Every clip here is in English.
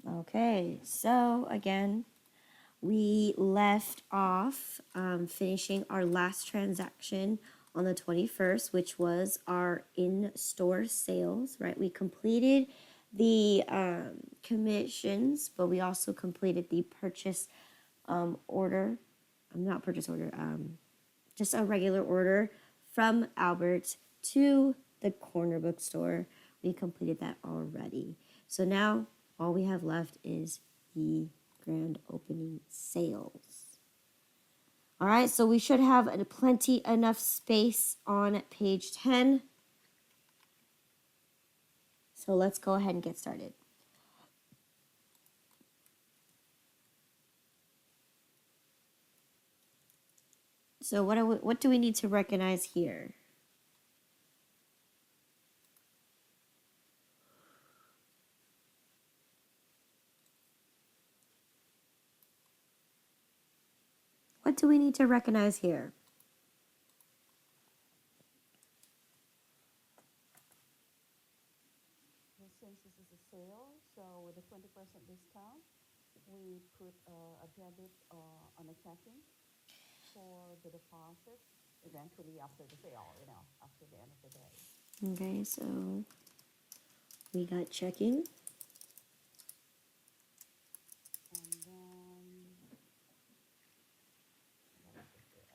Okay, so again, we left off finishing our last transaction on the 21st, which was our in-store sales, right? We completed the commissions, but we also completed the purchase order. Not purchase order, just a regular order from Albert to the corner bookstore. We completed that already. So now all we have left is the grand opening sales. All right, so we should have plenty enough space on page 10. So let's go ahead and get started. So what do we need to recognize here? What do we need to recognize here? Since this is a sale, so with a 20% discount, we put a debit on a checking for the deposit eventually after the sale, after the end of the day. Okay, so we got checking. And then, what is it?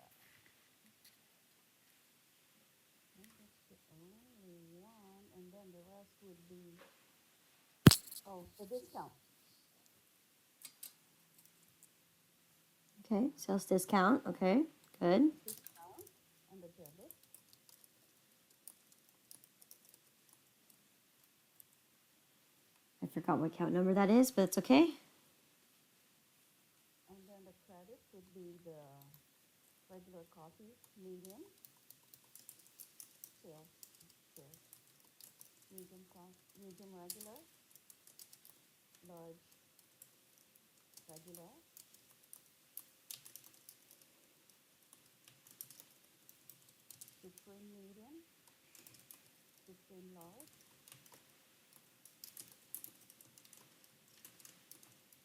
I think that's the only one. And then the rest would be, the discount. Okay, sales discount. Okay, good. Discount on the debit. I forgot what count number that is, but it's okay. And then the credit would be the regular coffee, medium, sales, sales, medium regular, large regular, supreme medium, supreme large,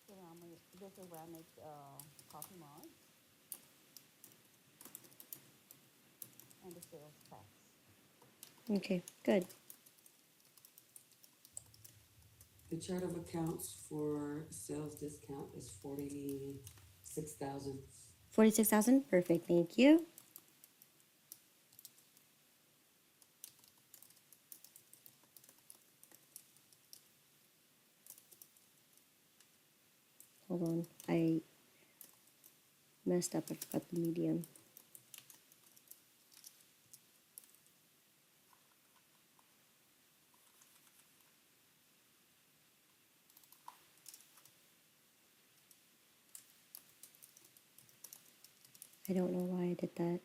ceramic coffee mug, and the sales tax. Okay, good. The chart of accounts for sales discount is 46,000. 46,000. Perfect. Thank you. Hold on. I messed up. I forgot the medium. I don't know why I did that.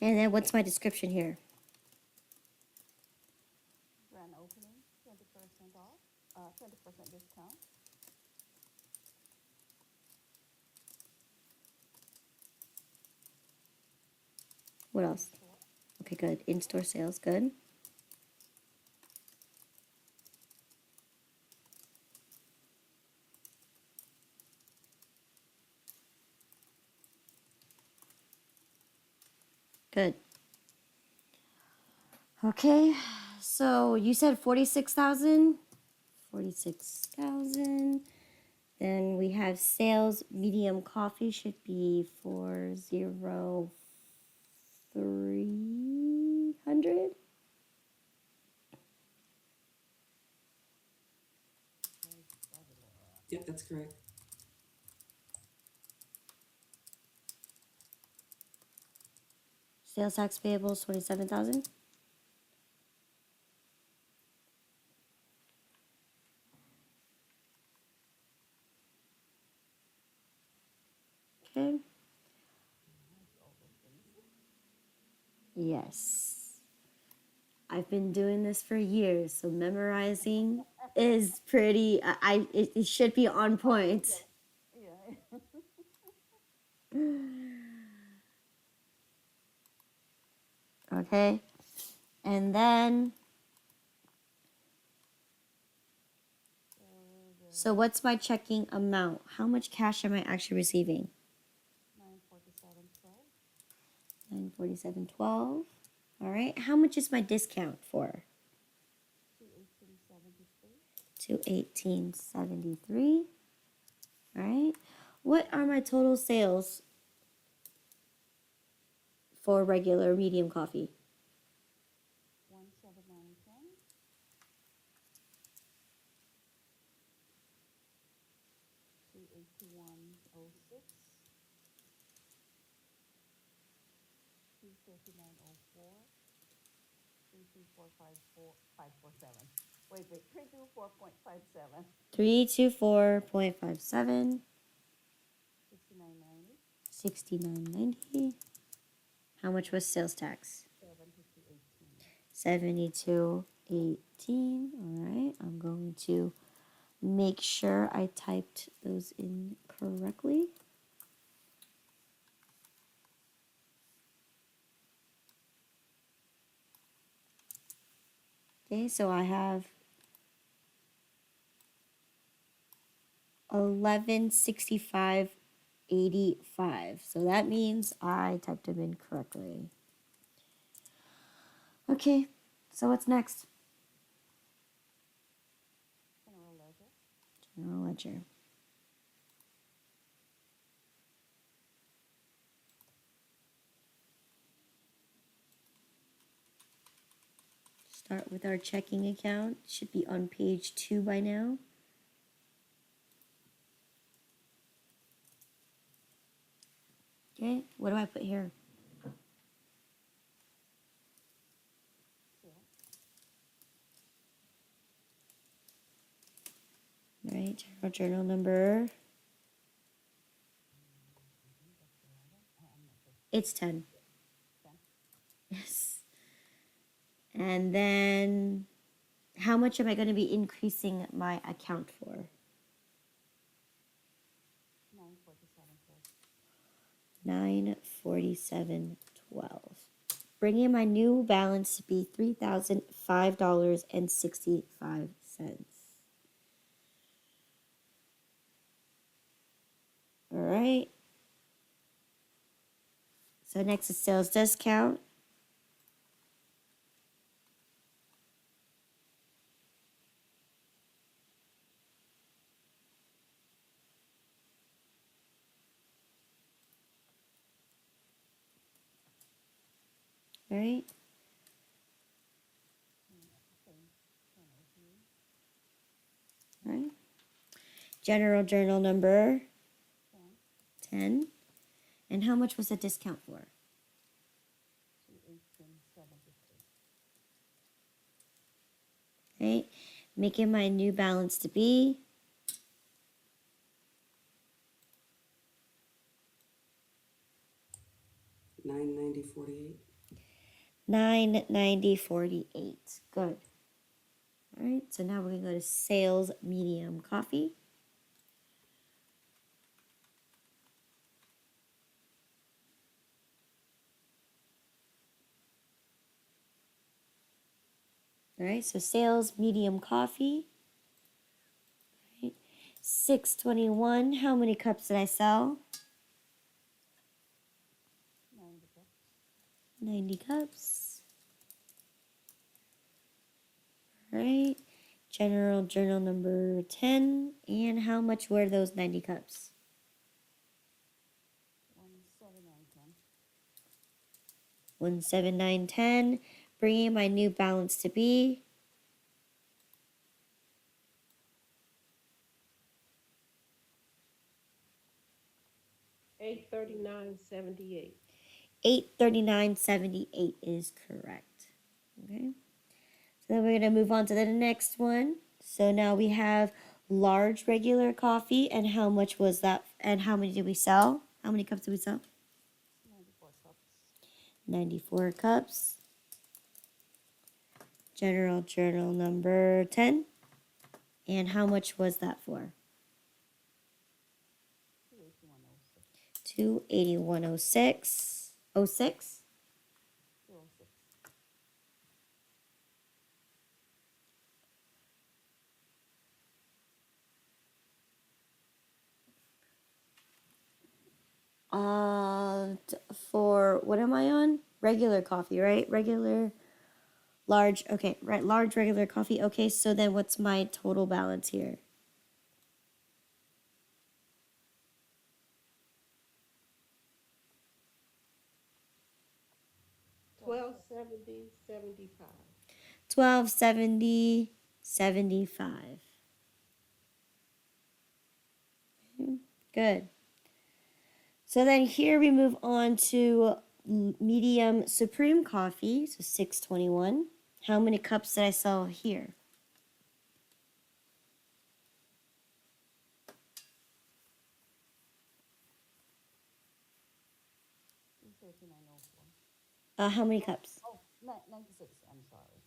And then what's my description here? Grand opening, 20% off, 20% discount. What else? In-store. Okay, good. In-store sales. Good. Good. Okay, so you said 46,000? 46,000. Then we have sales medium coffee should be 40300. Yep, that's correct. Sales tax payable is 27,000. Okay. Yes. I've been doing this for years, so memorizing is pretty. It should be on point. Yeah. Okay, and then So so what's my checking amount? How much cash am I actually receiving? 947.12. 947.12. All right. How much is my discount for? 218.73. 218.73. All right. What are my total sales for regular medium coffee? 179.10. 281.06. 239.04. 324.547. Wait, 324.57. 324.57. 69.90. 69.90. How much was sales tax? 72.18. 72.18. All right. I'm going to make sure I typed those in correctly. Okay, so I have 1165.85. So that means I typed them in correctly. Okay, so what's next? General ledger. General ledger. Start with our checking account. Should be on page 2 by now. Okay, what do I put here? Sales. All right, journal number. I'm not sure. It's 10. 10. Yes. And then how much am I going to be increasing my account for? 947.12. 947.12. Bringing my new balance to be $3,005.65. All right. So next is sales discount. All right. Same. Same as you. All right. General journal number 10. 10. And how much was the discount for? 218.73. Right. Making my new balance to be 990.48. 990.48. Good. All right. So now we're going to go to sales medium coffee. All right. So sales medium coffee. All right. 621. How many cups did I sell? 90 cups. 90 cups. All right. General journal number 10. And how much were those 90 cups? 179.10. 179.10. Bringing my new balance to be 839.78. 839.78 is correct. Okay. So then we're going to move on to the next one. So now we have large regular coffee. And how much was that? And how many did we sell? How many cups did we sell? 94 cups. 94 cups. General Journal number 10. And how much was that for? 28106. 28106. 06? 206. For what am I on? Regular coffee, right? Regular, large. Okay, right. Large, regular coffee. Okay, so then what's my total balance here? 1270, 75. 1270, 75. Good. So then here we move on to medium supreme coffee, so 621. How many cups did I sell here? 23904. How many cups? Oh, 96. I'm sorry.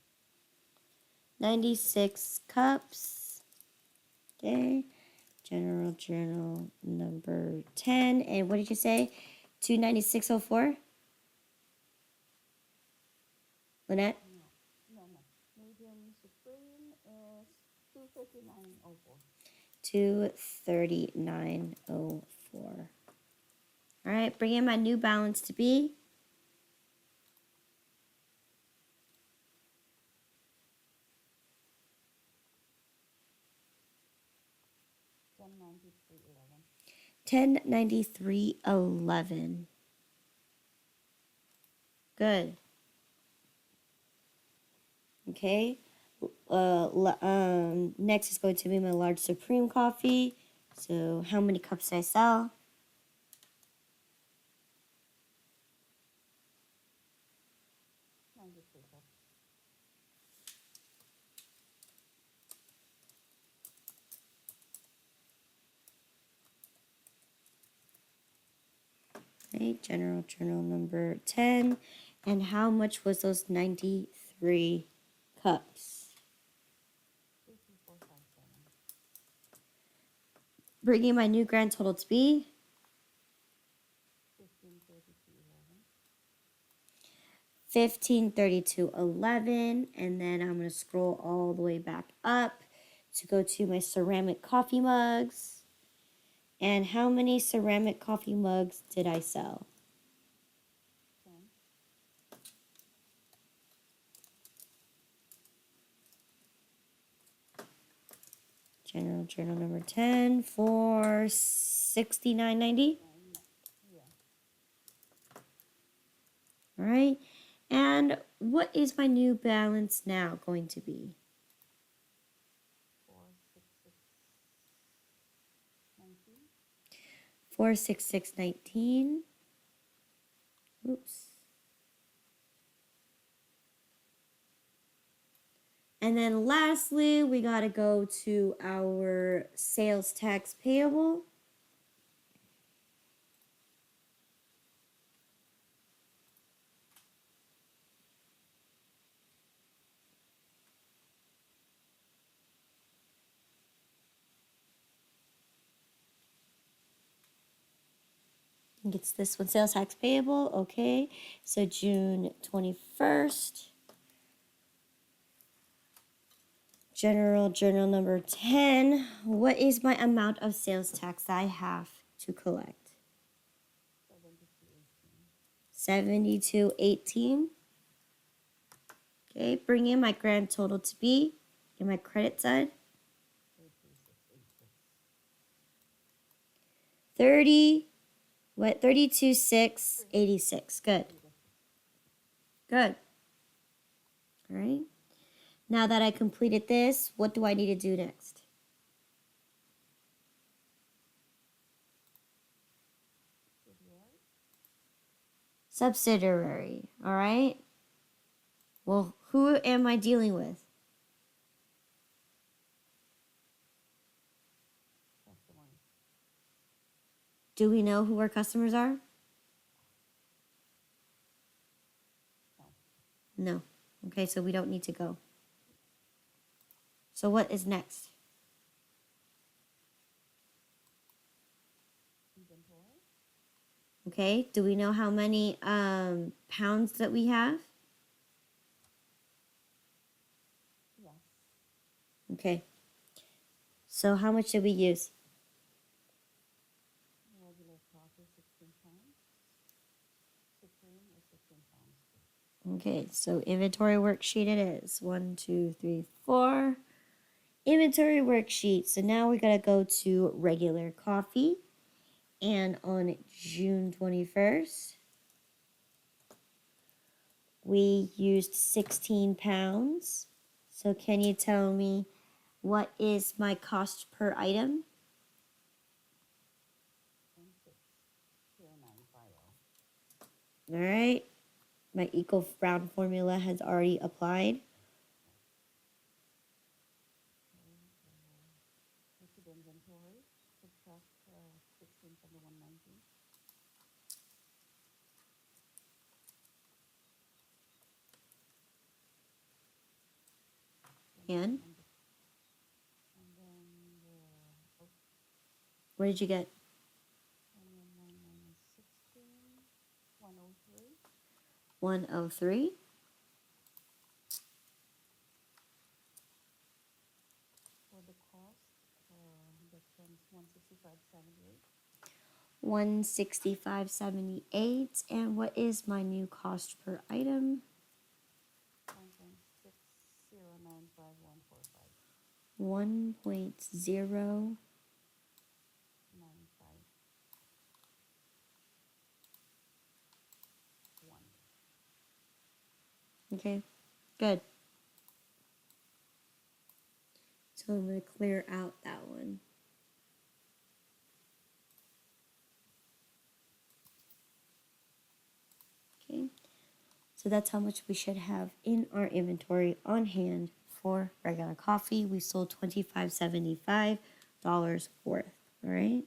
96 cups. Okay. General Journal number 10. And what did you say? 29604? Lynette? No. Medium supreme is 23904. 23904. All right, bring in my new balance to be 109311. 109311. Good. Okay. Next is going to be my large supreme coffee. So how many cups did I sell? 93 cups. Okay, General Journal number 10. And how much was those 93 cups? 22457. Bringing my new grand total to be 153211. 153211. And then I'm going to scroll all the way back up to go to my ceramic coffee mugs. And how many ceramic coffee mugs did I sell? 10. General Journal number 10 for $69.90. Yeah. All right. And what is my new balance now going to be? 46619. 46619. Oops. And then lastly, we got to go to our sales tax payable. I think it's this one, sales tax payable. Okay. So June 21st. General Journal number 10. What is my amount of sales tax that I have to collect? 7218. 7218. Okay, bring in my grand total to be in my credit side. 33686. 32,686. Good. Good. All right. Now that I completed this, what do I need to do next? Subsidiary. All right. Well, who am I dealing with? Customers. Do we know who our customers are? No. No. Okay, so we don't need to go. So what is next? Inventory. Okay, do we know how many pounds that we have? Yes. Okay, so how much did we use? Regular coffee, 16 pounds. Supreme is 16 pounds. Okay, so inventory worksheet it is. 1, 2, 3, 4. Inventory worksheet. So now we gotta go to regular coffee. And on June 21st, we used 16 pounds. So can you tell me what is my cost per item? 0.6050. All right, my equal round formula has already applied. Go to the inventory. Subtract 16 from the 190. And And then oh, what did you get? 119 minus 16, 103. 103. For the cost, that comes 165.78. 165.78. And what is my new cost per item? 1.609514.5. 1.0. 951. Okay, good. So I'm going to clear out that one. Okay, so that's how much we should have in our inventory on hand for regular coffee. We sold $25.75 worth. All right.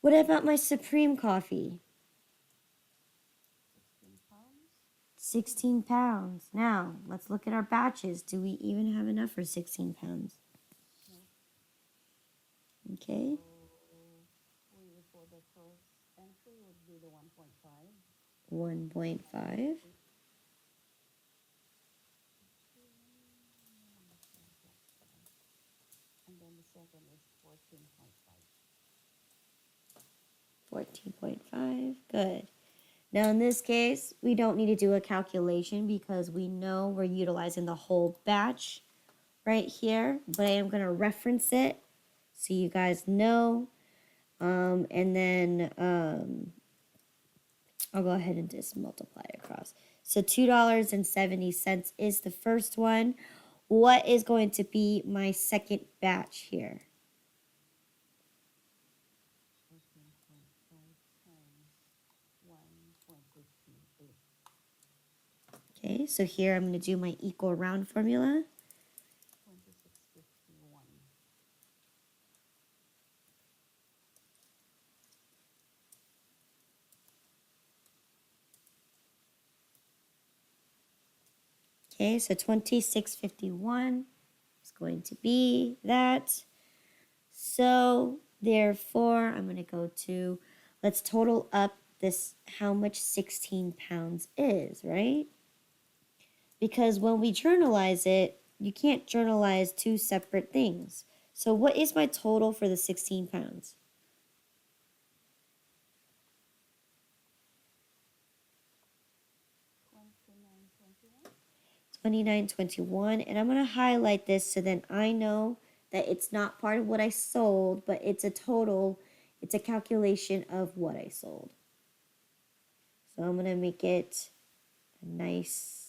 What about my Supreme coffee? 16 pounds. 16 pounds. Now, let's look at our batches. Do we even have enough for 16 pounds? No. Okay. So we for the first entry would be the 1.5. 1.5. And then the second is 14.5. 14.5. Good. Now, in this case, we don't need to do a calculation because we know we're utilizing the whole batch right here, but I am going to reference it so you guys know. And then I'll go ahead and just multiply it across. So $2.70 is the first one. What is going to be my second batch here? 14.5 times 1.58. Okay, so here I'm going to do my equal round formula. 2651. Okay, so 2651 is going to be that. So therefore, I'm going to go to, let's total up this, how much 16 pounds is, right? Because when we journalize it, you can't journalize two separate things. So what is my total for the 16 pounds? 2921. 29.21. And I'm going to highlight this so then I know that it's not part of what I sold, but it's a total, it's a calculation of what I sold. So I'm going to make it a nice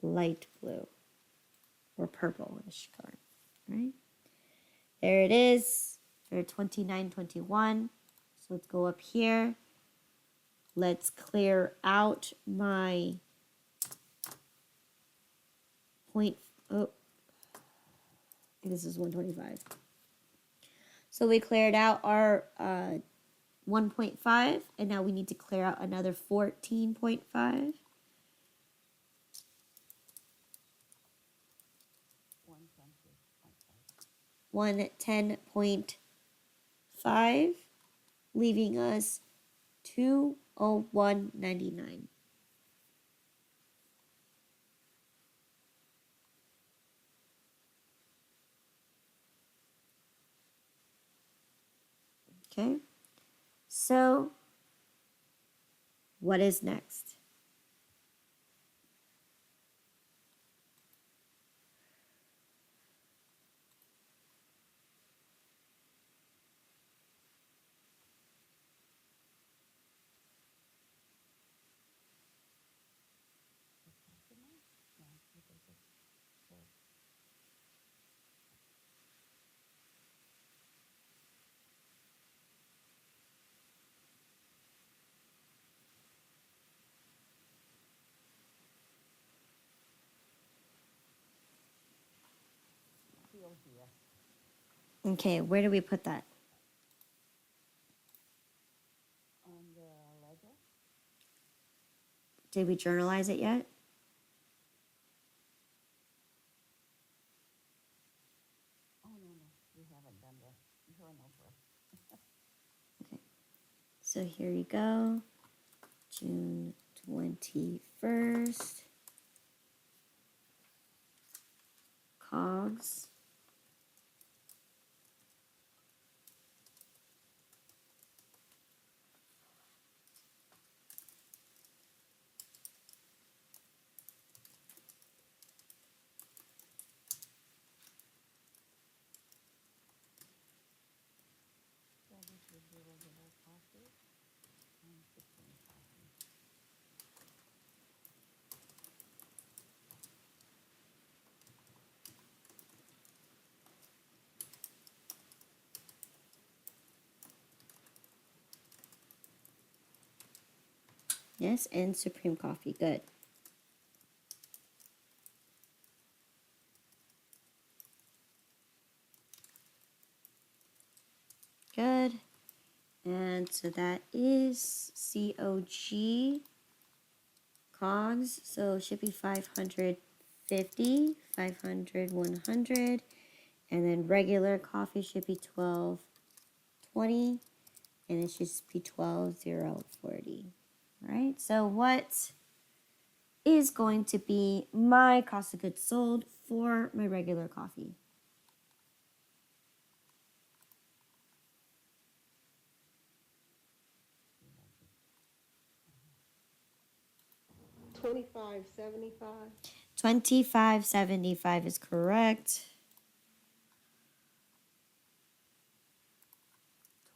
light blue or purple-ish color, right? There it is for 29.21. So let's go up here. Let's clear out my point. Oh, I think this is 125. So we cleared out our 1.5, and now we need to clear out another 14.5. 110.5, leaving us 201.99. Okay, so what is next? Still here. Okay, where do we put that? On the ledger? Did we journalize it yet? Oh, no, we haven't done the journal first. Okay, so here you go. June 21st. Cogs. So this would be regular coffee and supreme coffee. Yes, and supreme coffee. Good. Good. And so that is COG cogs. So it should be 550, 500, 100. And then regular coffee should be 1220. And it should be 12,040. All right. So what is going to be my cost of goods sold for my regular coffee? $25.75. 25.75 is correct.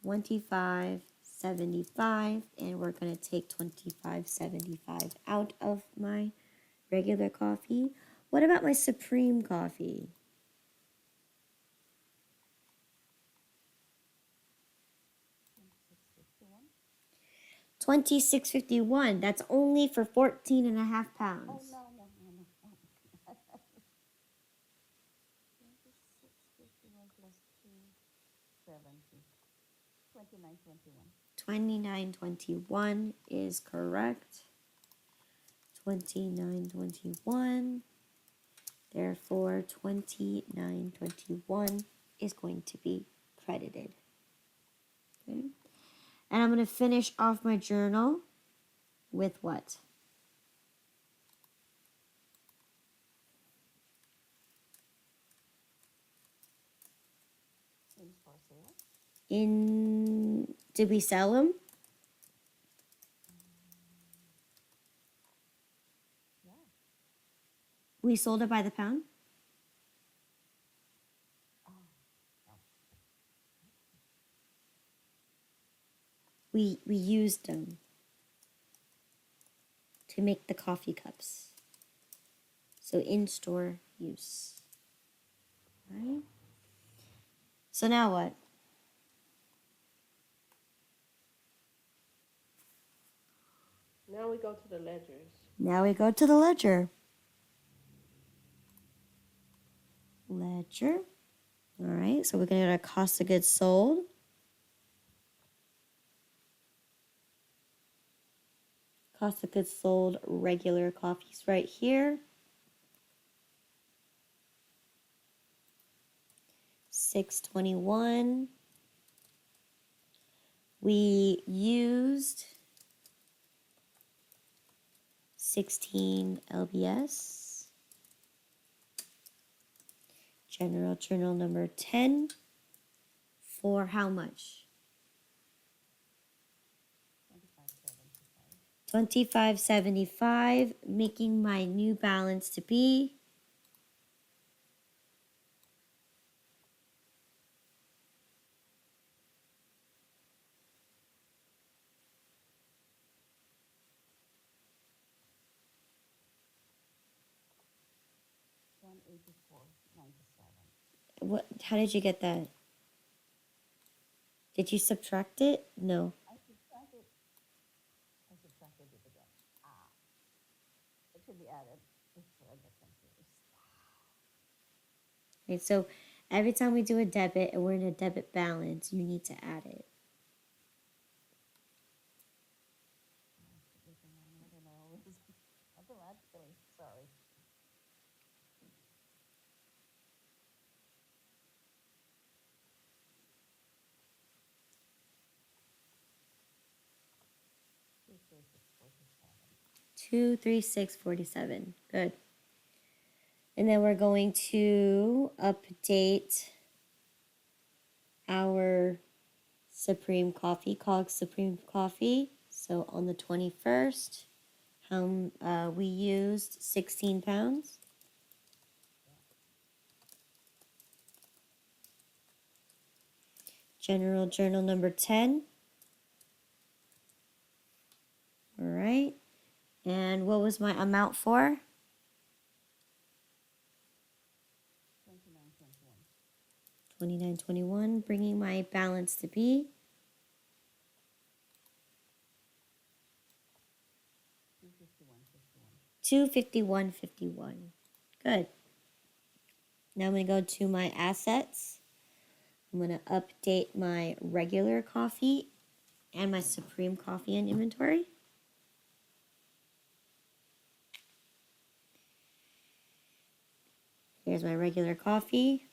25.75, and we're going to take 25.75 out of my regular coffee. What about my supreme coffee? 26.51. That's only for 14 and a half Oh, pounds. no. 26.51 plus 270. 29.21. 29.21 is correct. 29.21. Therefore, 29.21 is going to be credited. Okay. And I'm going to finish off my journal with what? In for sale. Did we sell them? Yeah. We sold it by the pound? Oh, no. We used them to make the coffee cups. So in-store use. Right? So now what? Now we go to the ledgers. Now we go to the ledger. Ledger. All right, so we're going to get our cost of goods sold. Cost of goods sold, regular coffees right here. 621. We used 16 LBS. General Journal number 10 for how much? 2575, making my new balance to be 184.97. what? How did you get that? Did you subtract it? No. I subtracted it again. It should be added. Before I get confused. Right, so every time we do a debit and we're in a debit balance, you need to add it. Automatically, sorry. Two, three, six, 23647. Good. And then we're going to update our Supreme Coffee, Cog Supreme Coffee. So on the 21st, we used 16 pounds. General Journal number 10. All right. And what was my amount for? 29.21. 29.21, bringing my balance to be 251.51. 251.51. Good. Now I'm going to go to my assets. I'm going to update my regular coffee and my Supreme Coffee in inventory. Here's my regular coffee.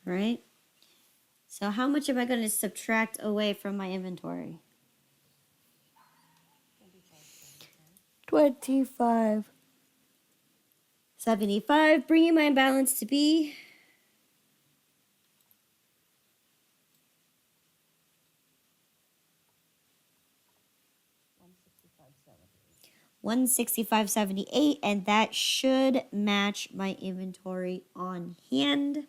Right? So how much am I going to subtract away from my inventory? 25.75, bringing my balance to be 165.78, and that should match my inventory on hand.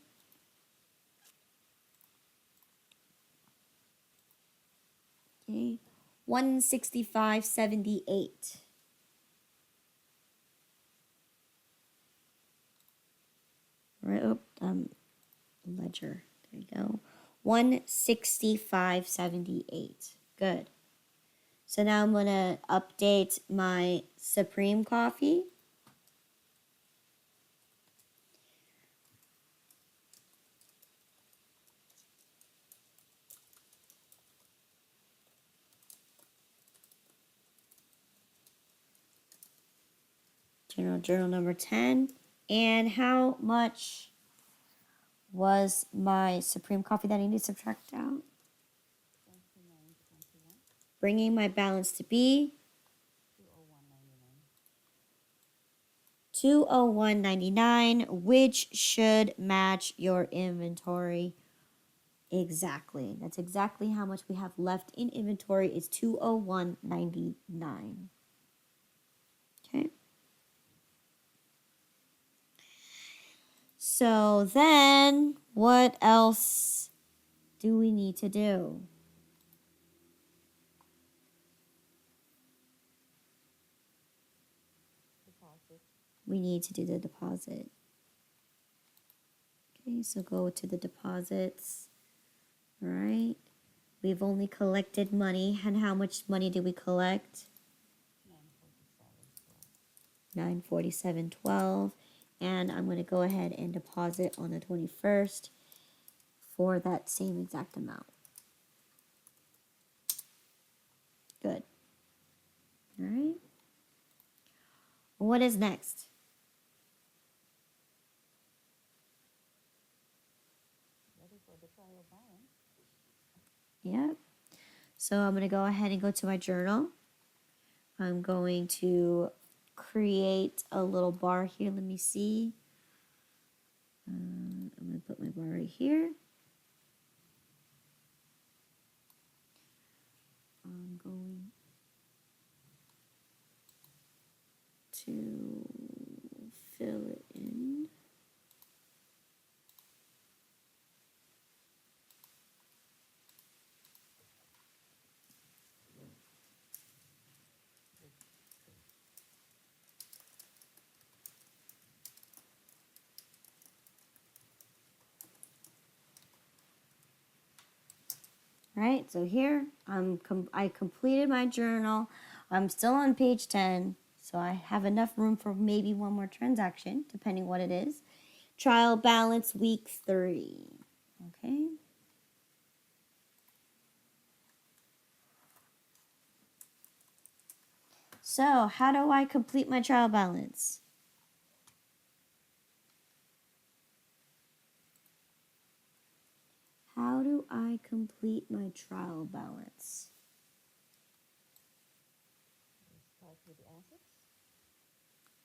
Okay, 165.78. Right, ledger. There you go. 165.78. Good. So now I'm gonna update my Supreme Coffee. General Journal number 10. And how much was my Supreme Coffee that I need to subtract out? 29.21. Bringing my balance to be 201.99. 201.99, which should match your inventory exactly. That's exactly how much we have left in inventory is 201.99. Okay. So then what else do we need to do? Deposit. We need to do the deposit. Okay, so go to the deposits. All right. We've only collected money. And how much money did we collect? 947.12, and I'm going to go ahead and deposit on the 21st for that same exact amount. Good. All right. What is next? Ready for the trial balance? Yep. So I'm going to go ahead and go to my journal. I'm going to create a little bar here. Let me see. I'm going to put my bar right here. I'm going to fill it in. Right, so here I completed my journal. I'm still on page 10, so I have enough room for maybe one more transaction, depending what it is. Trial balance week 3. Okay. So, how do I complete my trial balance? How do I complete my trial balance? Let's start with the assets.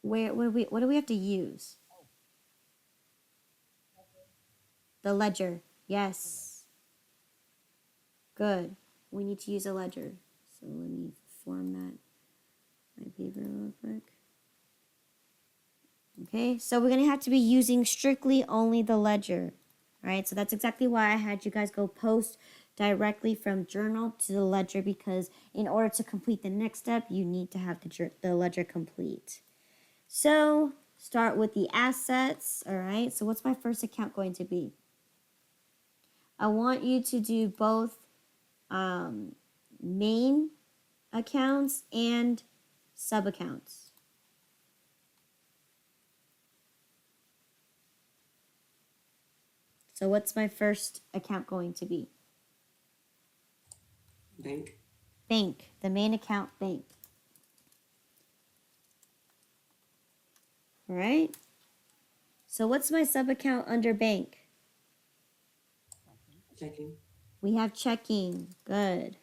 What do we have to use? The ledger. Yes. Good. We need to use a ledger. So let me format my paper real quick. Okay, so we're gonna have to be using strictly only the ledger. Right, so that's exactly why I had you guys go post directly from journal to the ledger, because in order to complete the next step, you need to have the ledger complete. So start with the assets. All right, so what's my first account going to be? I want you to do both main accounts and sub accounts. So what's my first account going to be? Bank. Bank, the main account, bank. All right. So what's my sub account under bank? Checking. We have checking. Good.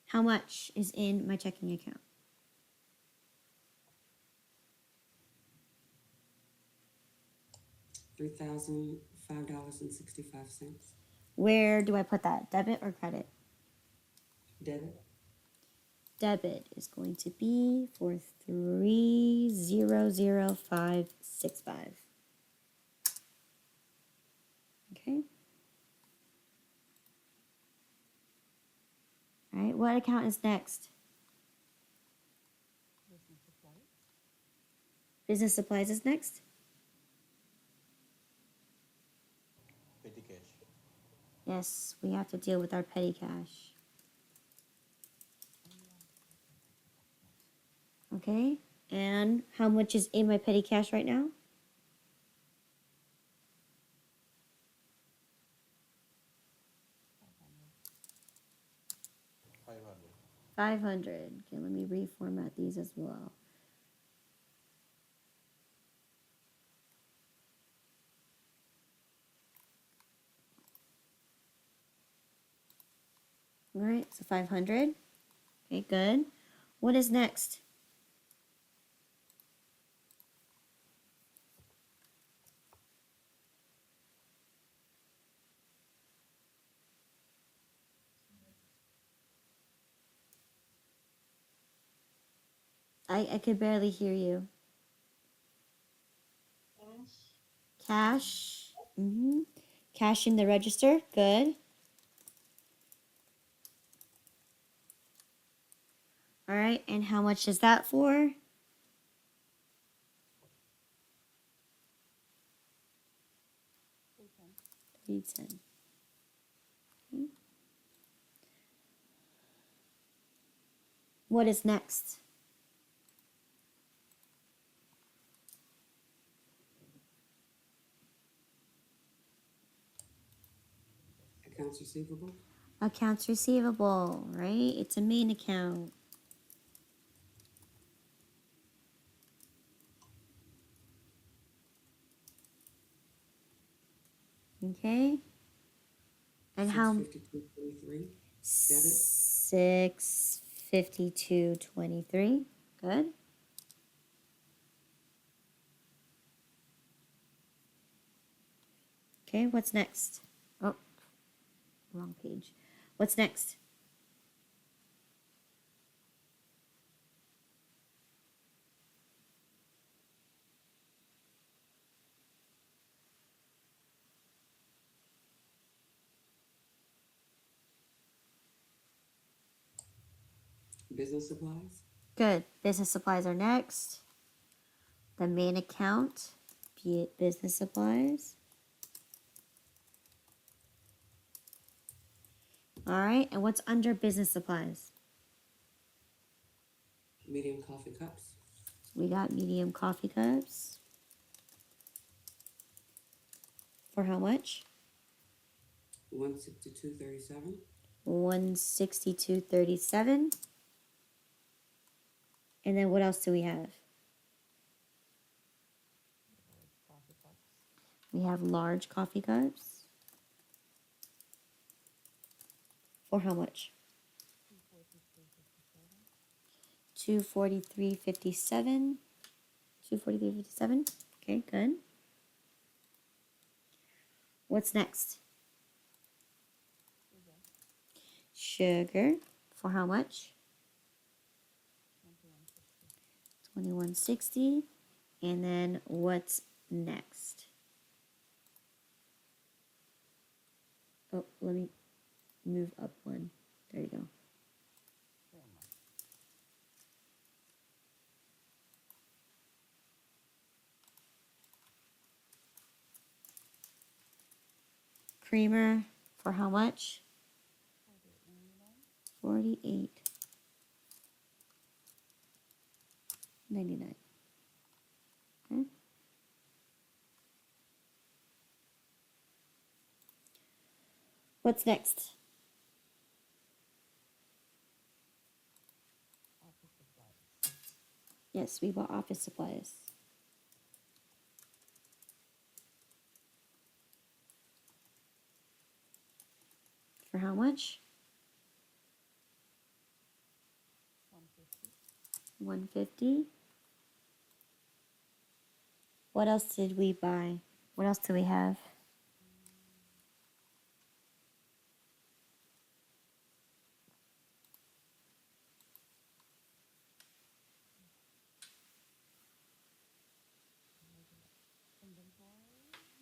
How much is in my checking account? $3,005.65. Where do I put that? Debit or credit? Debit. Debit is going to be for 300,565. Okay. All right. What account is next? Business supplies. Business supplies is next. Petty cash. Yes, we have to deal with our petty cash. Okay. And how much is in my petty cash right now? 500. 500. Okay, let me reformat these as well. All right, so 500. Okay, good. What is next? I could barely hear you. Cash. Cash in the register. Good. All right, and how much is that for? 310. 310. Okay. What is next? Accounts receivable, Accounts receivable, right? It's a main account. Okay. And how 652.23, debit. 652.23. Good. Okay, what's next? Oh, wrong page. What's next? Business supplies, Good. Business supplies are next. The main account, be it business supplies. All right, and what's under business supplies? medium coffee cups, We got medium coffee cups. For how much? 162.37, 162.37. And then what else do we have? Coffee cups, We have large coffee cups. For how much? 243.57. 243.57. Okay, good. What's next? Sugar. For how much? 21.60. And then what's next? Oh, let me move up one. There you go. Creamer. For how much? 48.99. Okay. What's next? office supplies, Yes, we bought office supplies. For how much? 150, 150. What else did we buy? What else do we have?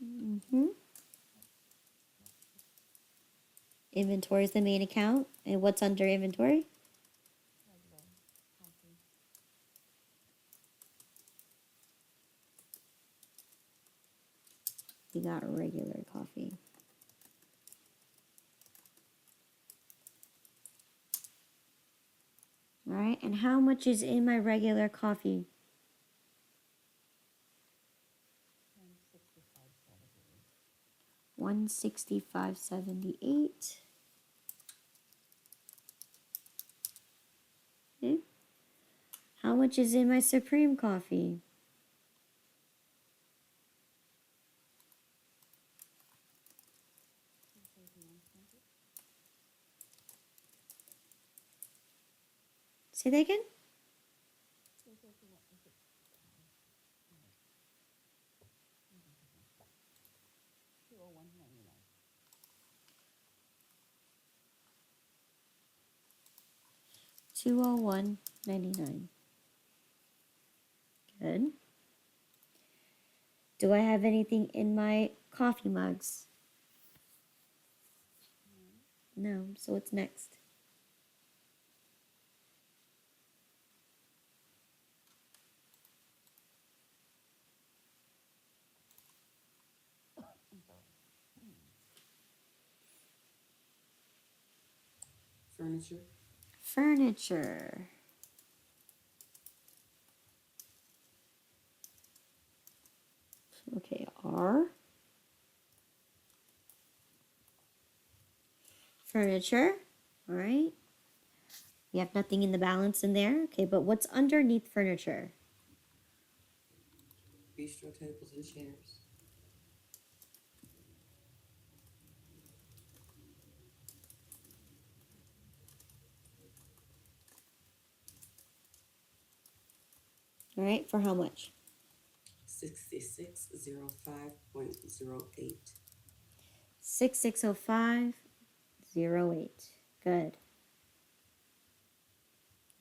inventory, Inventory is the main account. And what's under inventory? regular coffee, We got regular coffee. All right, and how much is in my regular coffee? 165.78, 165.78. Okay. How much is in my supreme coffee? 231.20, Say that again? 231, is it, 201.99, 201.99. Good. Do I have anything in my coffee mugs? No. So what's next? I'm sorry, furniture, Furniture. Okay, R. Furniture. All right. You have nothing in the balance in there. Okay, but what's underneath furniture? Bistro tables and chairs. All right, for how much? 6605.08. 6605.08. Good.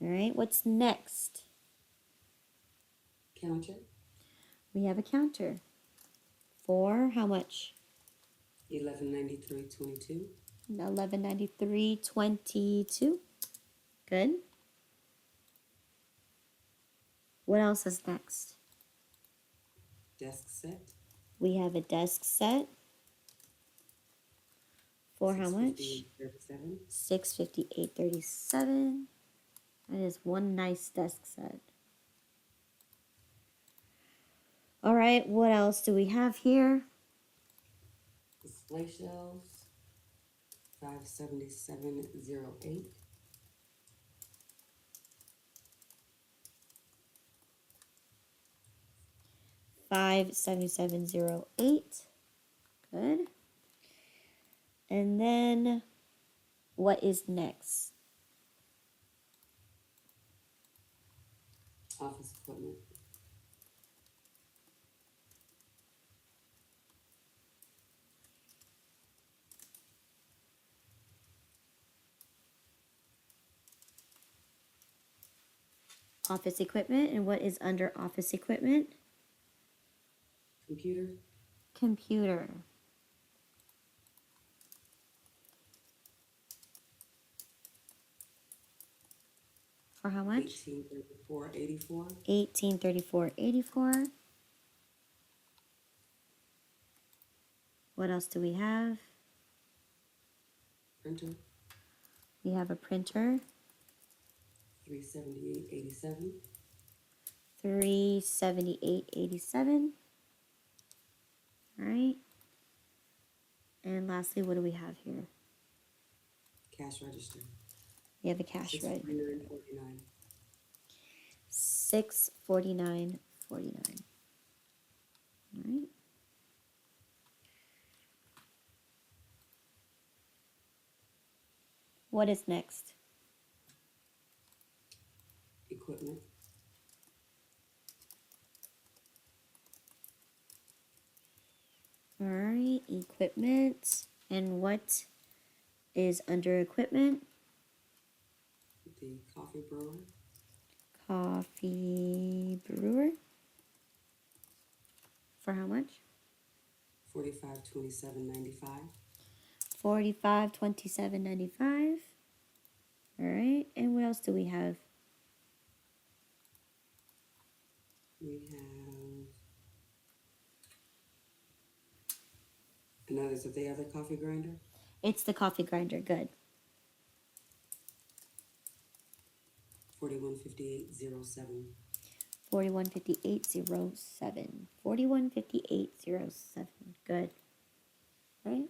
All right, what's next? Counter, We have a counter. For how much? 1193.22. 1193.22. Good. What else is next? Desk set, We have a desk set. For how much? 658.37. 658.37. That is one nice desk set. All right, what else do we have here? Display shelves, 577.08. 577.08. Good. And then what is next? Office equipment, Office equipment. And what is under office equipment? computer, Computer. For how much? 1834.84. 1834.84. What else do we have? Printer, We have a printer. 378.87. 378.87. All right. And lastly, what do we have here? Cash register, We have a cash register. 649.49. 649.49. All right. What is next? Equipment, All right, equipment. And what is under equipment? the coffee brewer, Coffee brewer. For how much? 4527.95. 4527.95. All right, and what else do we have? We have another, is it the other coffee grinder? It's the coffee grinder. Good. 4158.07. 4158.07. 4158.07. Good. All right.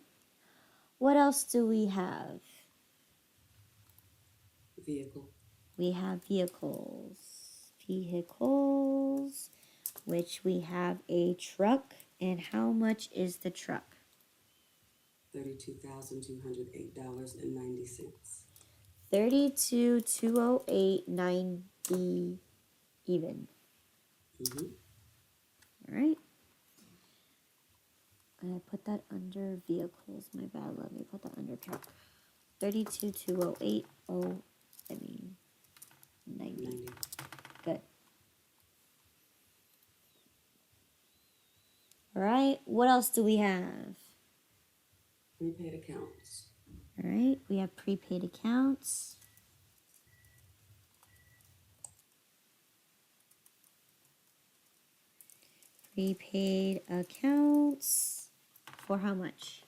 What else do we have? Vehicle, We have vehicles. Vehicles, which we have a truck. And how much is the truck? $32,208.90. 32,208.90 even. Mm-hmm. All right. And I put that under vehicles. My bad. Let me put that under truck. 32,208. Oh, I mean 90. 90. Good. All right. What else do we have? Prepaid accounts, All right. We have prepaid accounts. Prepaid accounts. For how much?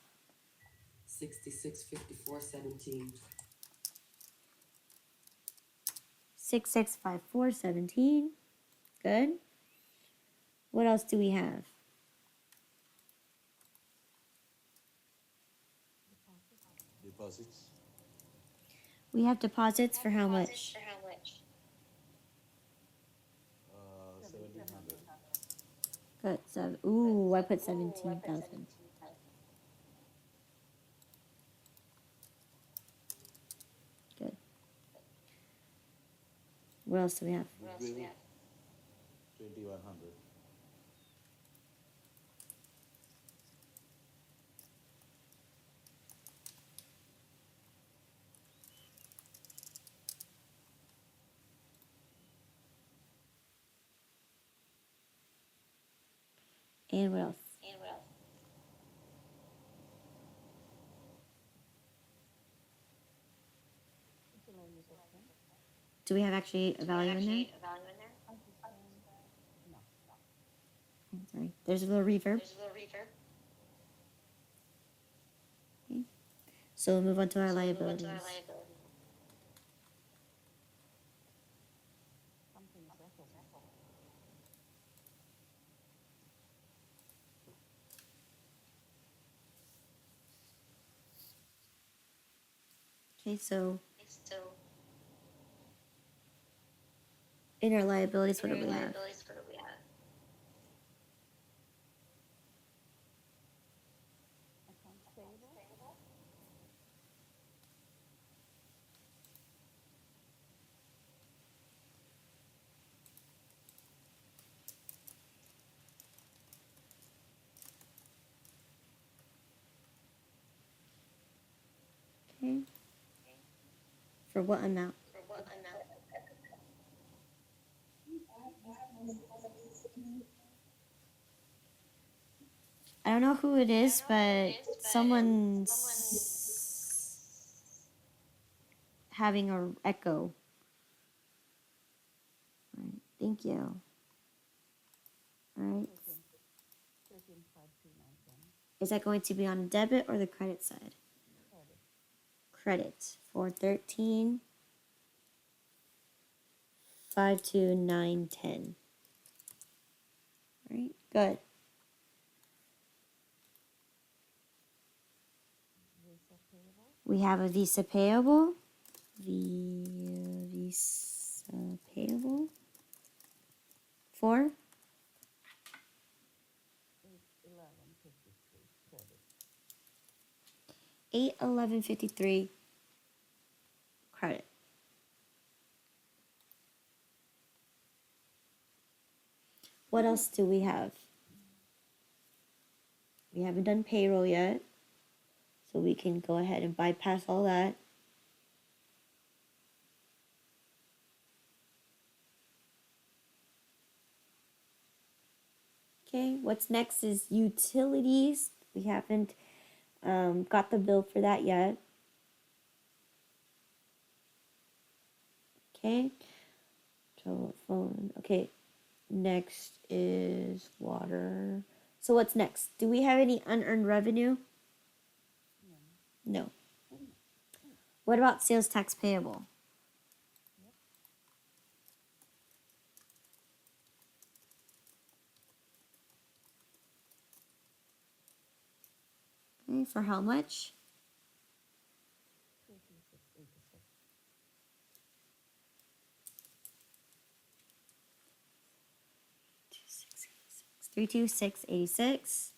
6654.17. 6654.17. Good. What else do we have? Deposits. We have deposits for how much? 1700. Good. So, ooh, I put 17,000. Good. What else do we have? Goodwill. 2100. And what else? Miscellaneous expense. Do we have actually a value in there? I just no. Oh, sorry. There's a little reverb. Okay. So we'll move on to our liabilities. Something settled. Okay, so in our liabilities, what do we have? Accounts payable. Okay. For what amount? I don't know who it is, but someone's having a echo. All right, thank you. All right. 13,529. Is that going to be on debit or the credit side? Credit. Credit for 13,529.10. All right, good. Visa payable. We have a Visa payable. Visa payable for 81153 credit. 811.53 credit. What else do we have? We haven't done payroll yet, so we can go ahead and bypass all that. Okay, what's next is utilities. We haven't got the bill for that yet. Okay, telephone. Okay, next is water. So what's next? Do we have any unearned revenue? No. What about sales tax payable? Okay, for how much? 32686. 32686.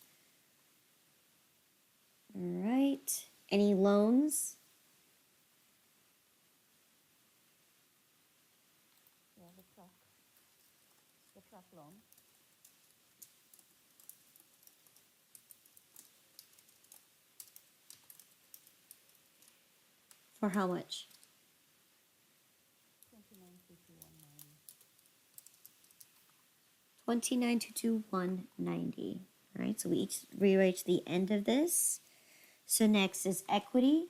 All right. Any loans? Yeah, the truck. The truck loan. For how much? 29,221.90. 29,221.90. All right, so we reach the end of this. So next is equity.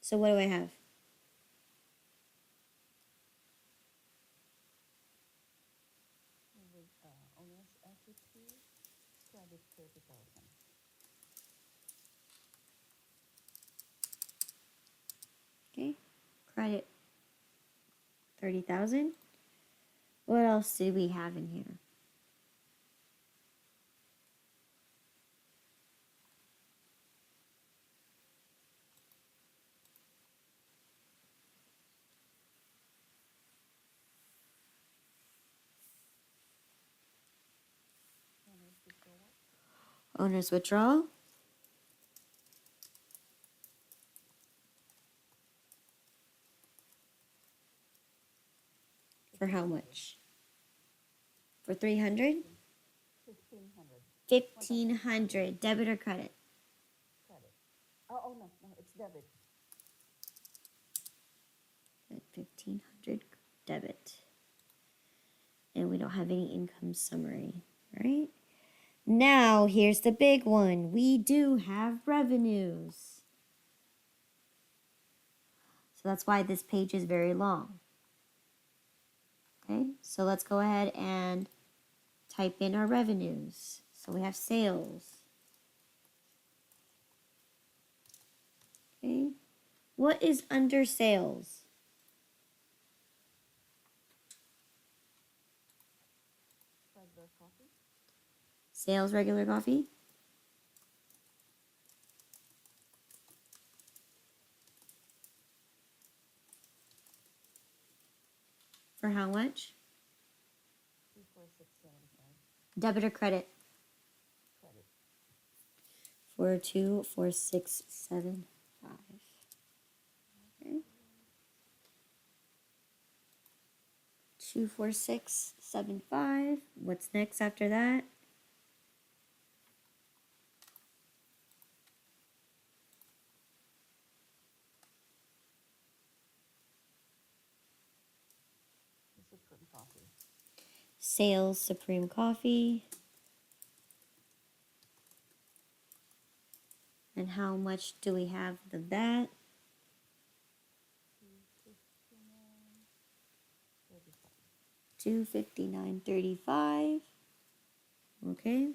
So what do I have? With owner's equity, credit 30,000. Okay, credit 30,000. What else do we have in here? Owner's withdrawal. For how much? For 300? 1,500 1,500. Debit or credit? credit. Oh, no, it's debit. 1,500 debit. And we don't have any income summary, right? Now, here's the big one. We do have revenues. So that's why this page is very long. Okay, so let's go ahead and type in our revenues. So we have sales. Okay, what is under sales? Regular coffee. Sales regular coffee. For how much? 24675 Debit or credit? credit. For 24675. Okay. 24675. What's next after that? The Supreme Coffee. Sales Supreme Coffee. And how much do we have of that? 259.35. Okay.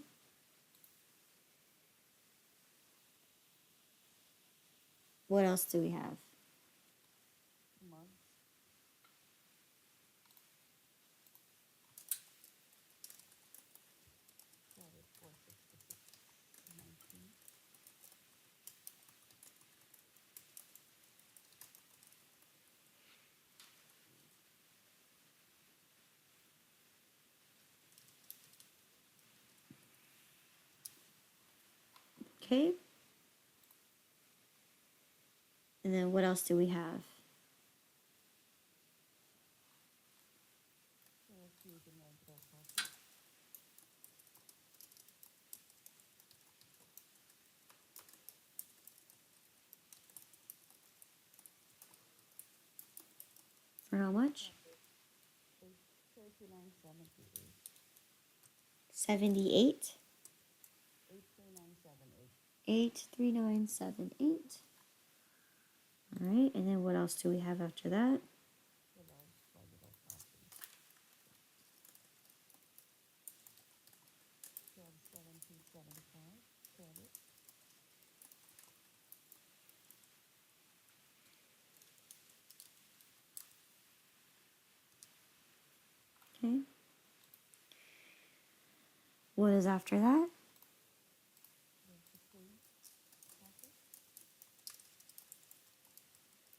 What else do we have? Mugs. Credit 466.19. Okay. And then what else do we have? Sales medium regular coffee. For how much? 3978. 78. 83978. 83978. All right. And then what else do we have after that? Kellogg's regular coffee. 121775 credit. Okay. What is after that? The Supreme Coffee.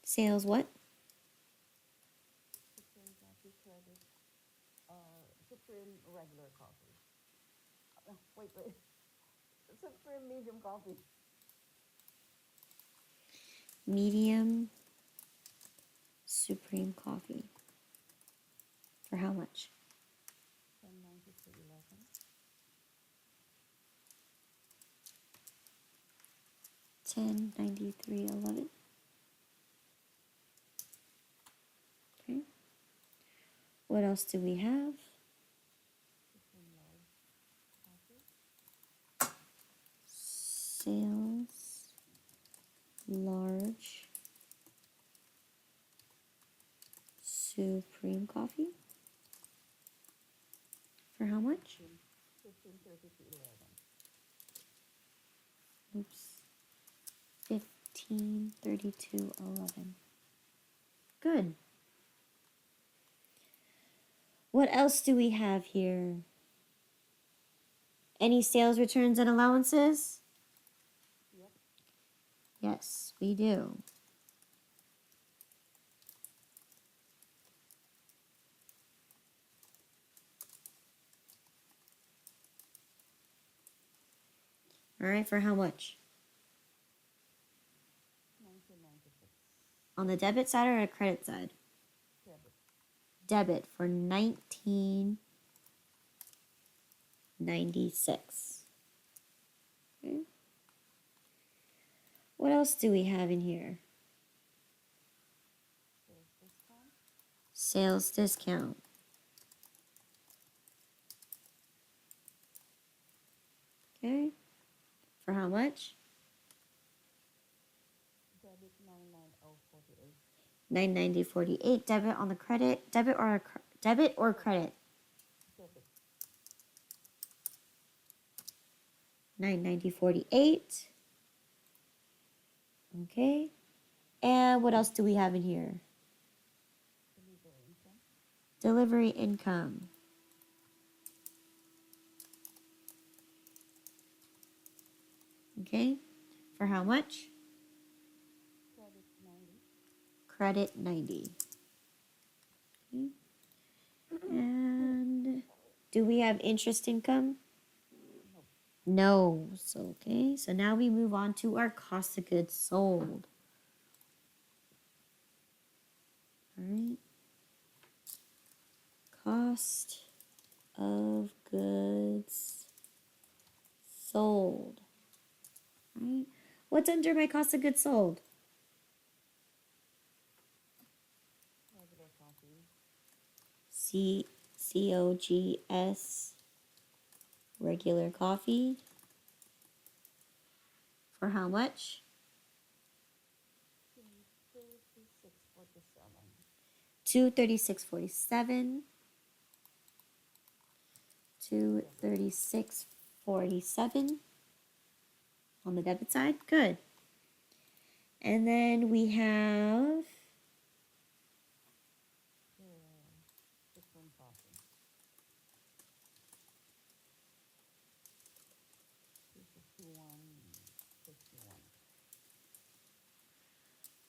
Sales what? Supreme Coffee credit. Supreme regular coffee. Wait. Supreme medium coffee. Medium Supreme Coffee. For how much? 1093.11. 1093.11. Okay. What else do we have? Supreme large coffee. Sales large Supreme Coffee. For how much? 1532.11. Oops. 1532.11. Good. What else do we have here? Any sales returns and allowances? Yep. Yes, we do. All right, for how much? 1996. On the debit side or the credit side? Debit. Debit for 1996. Okay. What else do we have in here? Sales discount. Sales discount. Okay. For how much? Debit 99048. 990.48. Debit on the credit. Debit or credit? Debit. 990.48. Okay. And what else do we have in here? Delivery income. Delivery income. Okay. For how much? Credit 90. Credit 90. Okay. And do we have interest income? Nope. No. So, okay. So now we move on to our cost of goods sold. All right. Cost of goods sold. All right. What's under my cost of goods sold? Regular coffee. COGS, regular coffee. For how much? 236.47. $236.47. $236.47 on the debit side. Good. And then we have Different coffee.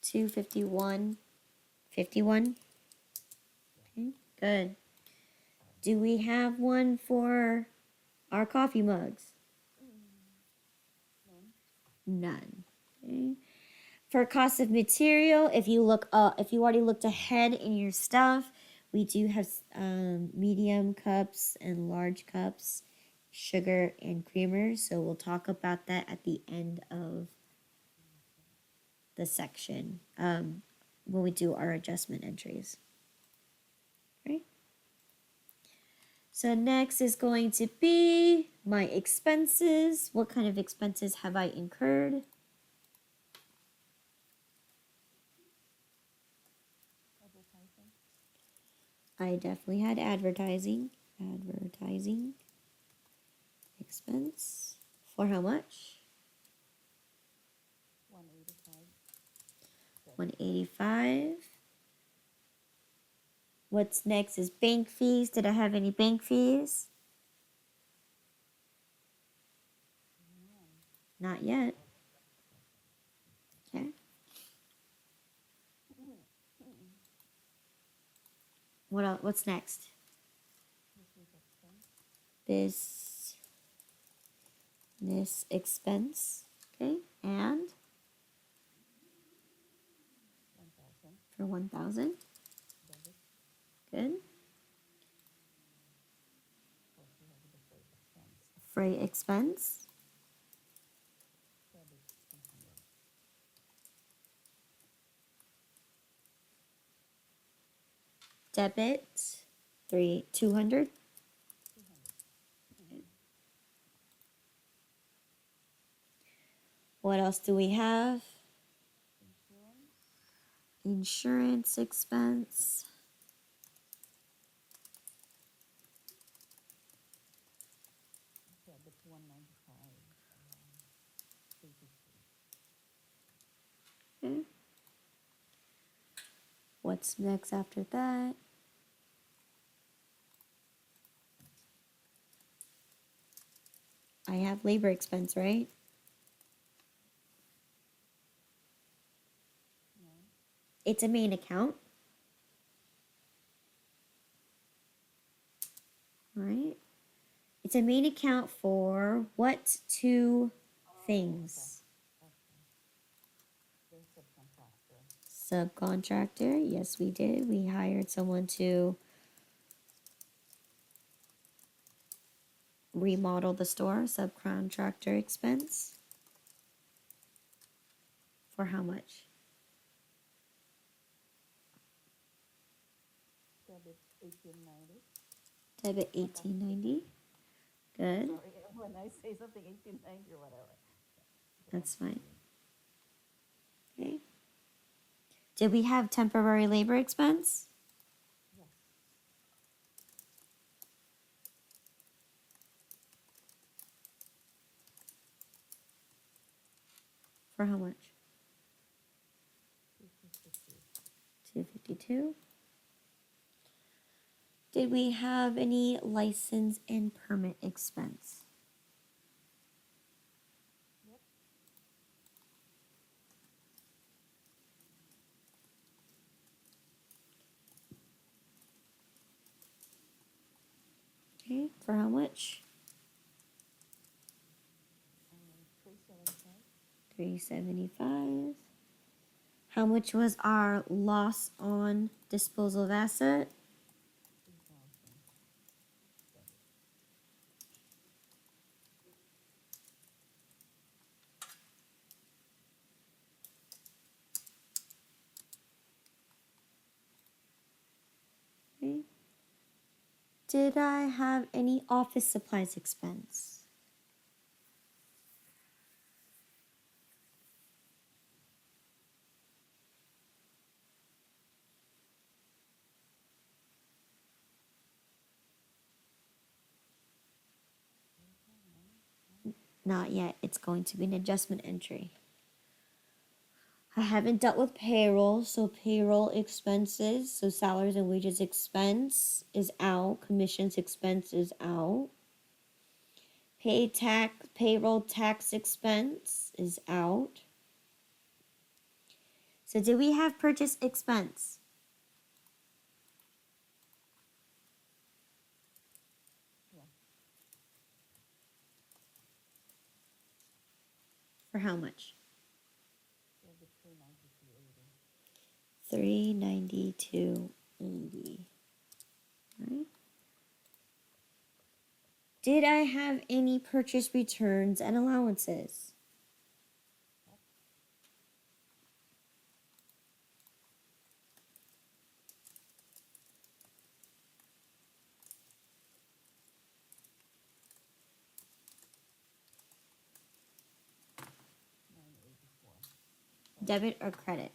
251.51. $251.51. Okay, good. Do we have one for our coffee mugs? None. None. Okay. For cost of material, if you already looked ahead in your stuff, we do have medium cups and large cups, sugar and creamer. So we'll talk about that at the end of the section when we do our adjustment entries. Right. So next is going to be my expenses. What kind of expenses have I incurred? Advertising. I definitely had advertising. Advertising expense. For how much? 185. 185. What's next is bank fees. Did I have any bank fees? Not yet. Okay. What else? What's next? Business expense. Business expense. Okay. And 1,000. for 1,000. Debit. Good. Of course, we have the freight expense. Freight expense. Debit 200. Debit 200. 200. What else do we have? Insurance. Insurance expense. Debit 195. 350. Okay. What's next after that? I have labor expense, right? No. It's a main account. All right. It's a main account for what two things. The subcontractor. Subcontractor, yes, we did. We hired someone to remodel the store. Subcontractor expense. For how much? Debit 1890. Debit 1890. Good. Sorry, when I say something 1890 or whatever. That's fine. Okay. Did we have temporary labor expense? Yes. For how much? 252. 252. Did we have any license and permit expense? Yep. Okay, for how much? 375. 375. How much was our loss on disposal of asset? 3000. Okay. Did I have any office supplies expense? Not yet. It's going to be an adjustment entry. I haven't dealt with payroll, so payroll expenses, so salaries and wages expense is out, commissions expense is out. Payroll tax expense is out. So did we have purchase expense? Yeah. For how much? Debit 392.80. 392.80. Right. Did I have any purchase returns and allowances? $984. Debit or credit?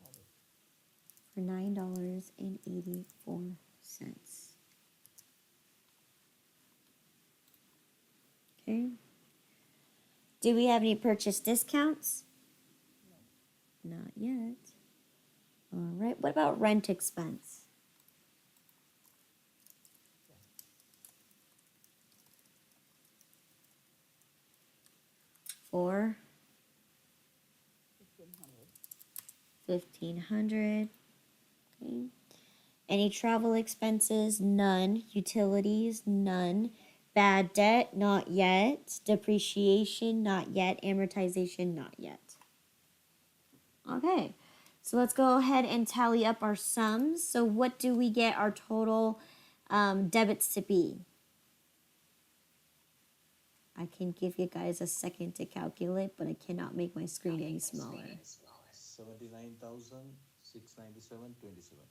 Credit. For $9.84. Okay. Do we have any purchase discounts? No. Not yet. All right. What about rent expense? Yes. For 1500. $1,500. Okay. Any travel expenses? None. Utilities? None. Bad debt? Not yet. Depreciation? Not yet. Amortization? Not yet. Okay. So let's go ahead and tally up our sums. So what do we get our total debits to be? I can give you guys a second to calculate, but I cannot make my screen any smaller. 79,697.27.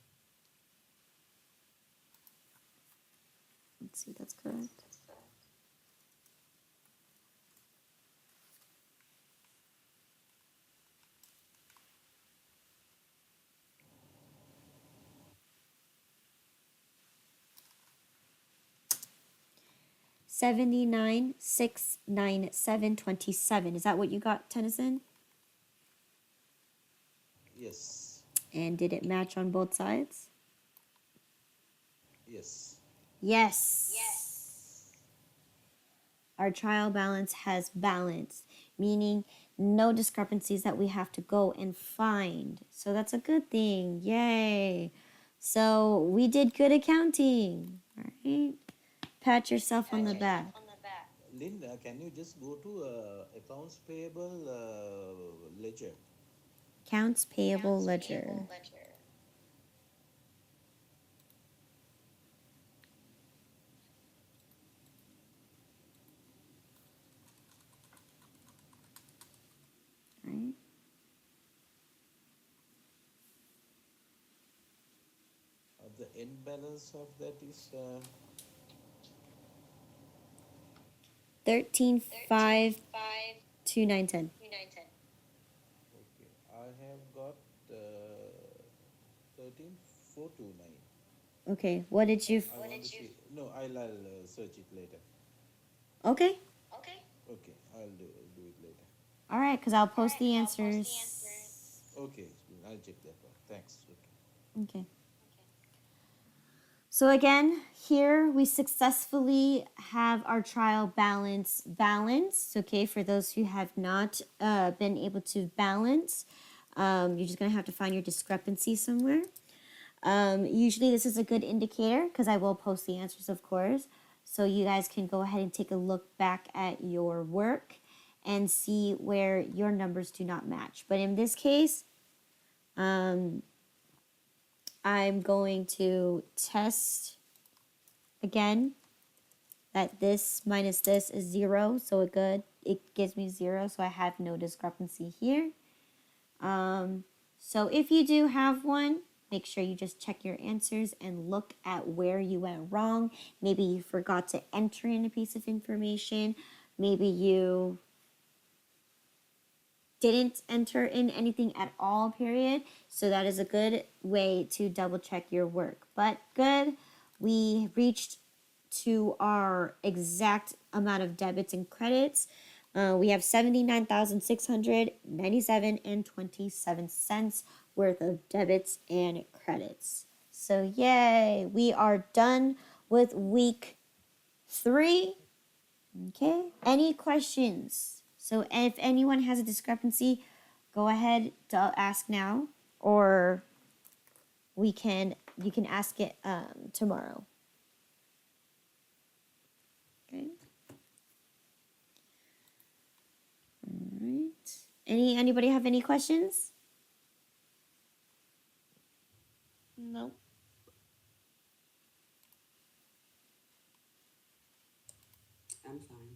Let's see if that's correct. $79,697.27. Is that what you got, Tennyson? Yes. And did it match on both sides? Yes. Yes. Our trial balance has balance, meaning no discrepancies that we have to go and find. So that's a good thing. Yay. So we did good accounting. All right. Pat yourself on the back. Lynn, can you just go to accounts payable ledger? Accounts payable ledger. Right. The end balance of that is 13,500 to 910. okay. I have got 13,429. Okay, what did you? I want to see. No, I'll search it later. Okay, Okay, I'll do it later. all right, because I'll post the answers. Okay, I'll check that one. Thanks. Okay. Okay. So again, here we successfully have our trial balance balanced. Okay, for those who have not been able to balance, you're just gonna have to find your discrepancy somewhere. Usually this is a good indicator because I will post the answers, of course. So you guys can go ahead and take a look back at your work and see where your numbers do not match. But in this case, I'm going to test again that this minus this is 0. So it gives me 0. So I have no discrepancy here. So if you do have one, make sure you just check your answers and look at where you went wrong. Maybe you forgot to enter in a piece of information. Maybe you didn't enter in anything at all, period. So that is a good way to double check your work. But good, we reached to our exact amount of debits and credits. We have 79,697 and 27 cents worth of debits and credits. So yay, we are done with week 3. Okay, any questions? So if anyone has a discrepancy, go ahead to ask now, or you can ask it tomorrow. Okay. All right. Anybody have any questions? No. I'm fine.